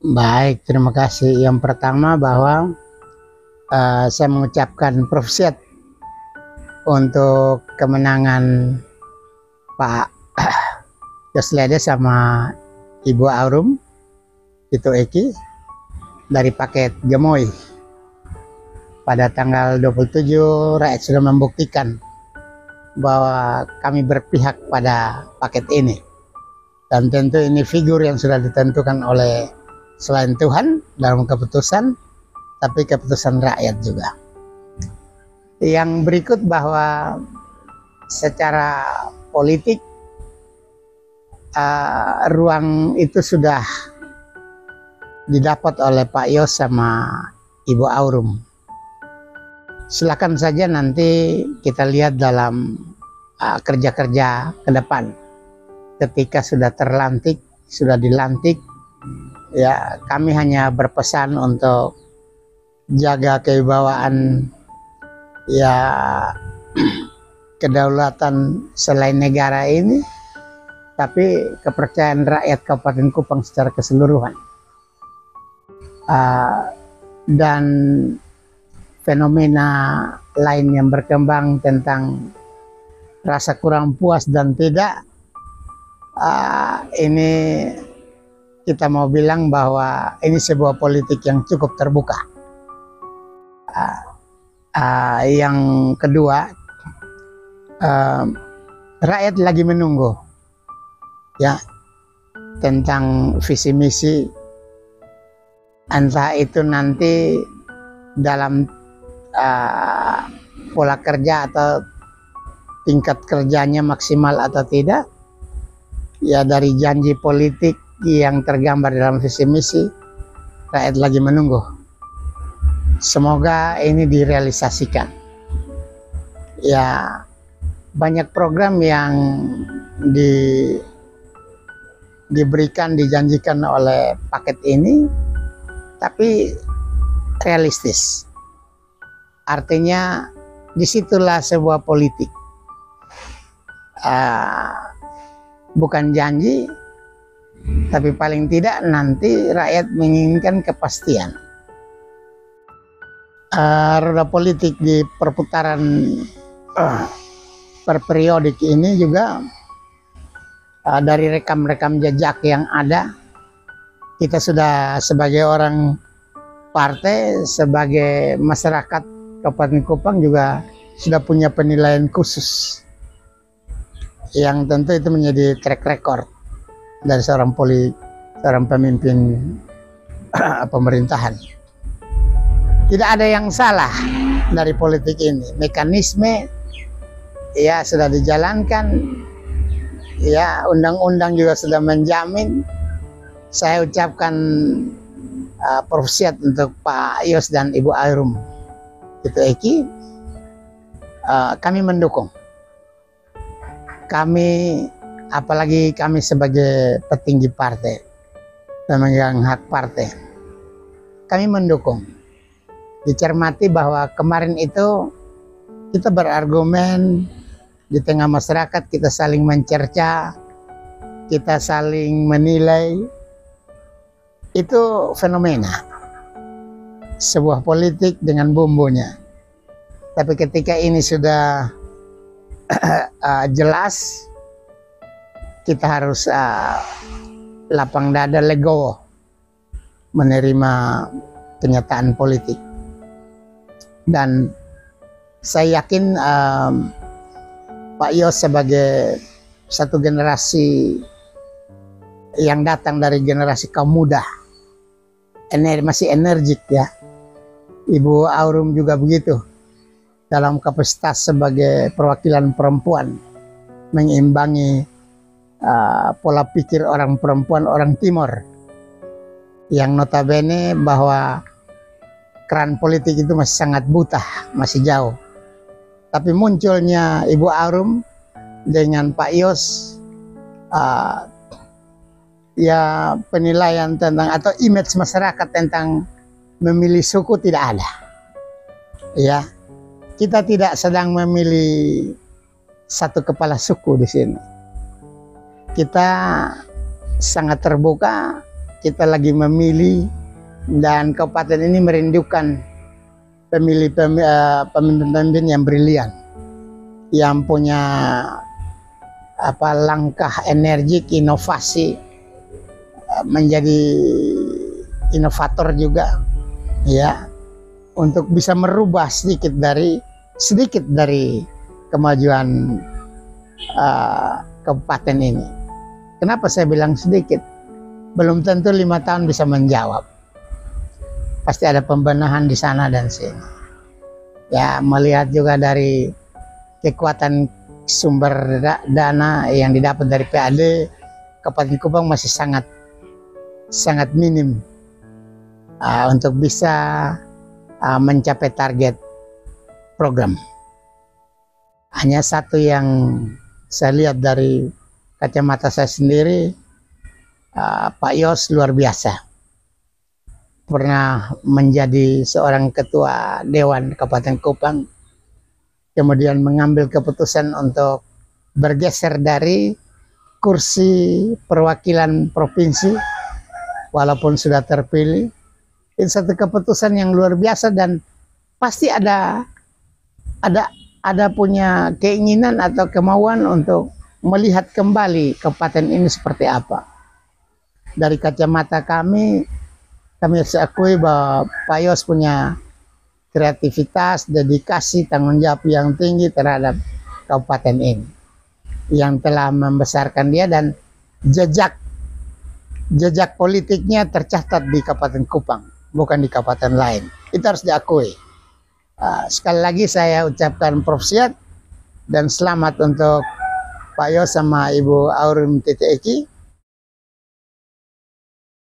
Baik, terima kasih. Yang pertama bahwa saya mengucapkan profesiat untuk kemenangan Pak Yoslede sama Ibu Aurum itu Eki dari paket Gemoy. Pada tanggal 27 rakyat sudah membuktikan bahwa kami berpihak pada paket ini. Dan tentu ini figur yang sudah ditentukan oleh selain Tuhan dalam keputusan, tapi keputusan rakyat juga. Yang berikut bahwa secara politik ruang itu sudah didapat oleh Pak Yos sama Ibu Aurum. Silakan saja nanti kita lihat dalam kerja-kerja ke depan. Ketika sudah terlantik, sudah dilantik, ya kami hanya berpesan untuk jaga kewibawaan ya kedaulatan selain negara ini, tapi kepercayaan rakyat Kabupaten Kupang secara keseluruhan. Dan fenomena lain yang berkembang tentang rasa kurang puas dan tidak, ini kita mau bilang bahwa ini sebuah politik yang cukup terbuka. Yang kedua, rakyat lagi menunggu ya tentang visi misi, entah itu nanti dalam pola kerja atau tingkat kerjanya maksimal atau tidak, ya dari janji politik yang tergambar dalam visi misi, rakyat lagi menunggu. Semoga ini direalisasikan. Ya banyak program yang diberikan, dijanjikan oleh paket ini, tapi realistis. Artinya disitulah sebuah politik. Bukan janji, tapi paling tidak nanti rakyat menginginkan kepastian. Roda politik di perputaran perperiodik ini juga dari rekam-rekam jejak yang ada, kita sudah sebagai orang partai, sebagai masyarakat Kabupaten Kupang juga sudah punya penilaian khusus yang tentu itu menjadi track record dari seorang pemimpin pemerintahan. Tidak ada yang salah dari politik ini. Mekanisme ya sudah dijalankan, ya undang-undang juga sudah menjamin. Saya ucapkan profesiat untuk Pak Yos dan Ibu Aurum itu Eki. Kami mendukung. Kami, apalagi kami sebagai petinggi partai, pemegang hak partai, kami mendukung. Dicermati bahwa kemarin itu kita berargumen di tengah masyarakat, kita saling mencerca, kita saling menilai. Itu fenomena sebuah politik dengan bumbunya. Tapi ketika ini sudah jelas, kita harus lapang dada, legowo menerima kenyataan politik. Dan saya yakin Pak Yos sebagai satu generasi yang datang dari generasi kaum muda, masih energik ya. Ibu Aurum juga begitu, dalam kapasitas sebagai perwakilan perempuan, mengimbangi pola pikir orang perempuan orang Timur, yang notabene bahwa keran politik itu masih sangat buta, masih jauh. Tapi munculnya Ibu Aurum dengan Pak Yos, ya penilaian tentang atau image masyarakat tentang memilih suku tidak ada. Ya, kita tidak sedang memilih satu kepala suku di sini. Kita sangat terbuka, kita lagi memilih, dan kabupaten ini merindukan pemimpin-pemimpin yang brilian, yang punya langkah energik, inovasi, menjadi inovator juga, ya, untuk bisa merubah sedikit dari kemajuan kabupaten ini. Kenapa saya bilang sedikit? Belum tentu 5 tahun bisa menjawab. Pasti ada pembenahan di sana dan sini. Ya, melihat juga dari kekuatan sumber dana yang didapat dari PAD, Kabupaten Kupang masih sangat minim untuk bisa mencapai target program. Hanya satu yang saya lihat dari kacamata saya sendiri, Pak Yos luar biasa. Pernah menjadi seorang ketua Dewan Kabupaten Kupang, kemudian mengambil keputusan untuk bergeser dari kursi perwakilan provinsi, walaupun sudah terpilih. Itu satu keputusan yang luar biasa, dan pasti ada punya keinginan atau kemauan untuk melihat kembali kabupaten ini seperti apa. Dari kacamata kami harus akui bahwa Pak Yos punya kreativitas, dedikasi, tanggung jawab yang tinggi terhadap kabupaten ini, yang telah membesarkan dia, dan jejak politiknya tercatat di Kabupaten Kupang, bukan di kabupaten lain. Itu harus diakui. Sekali lagi saya ucapkan propsiat dan selamat untuk Pak Yos sama Ibu Aurum Titi Eki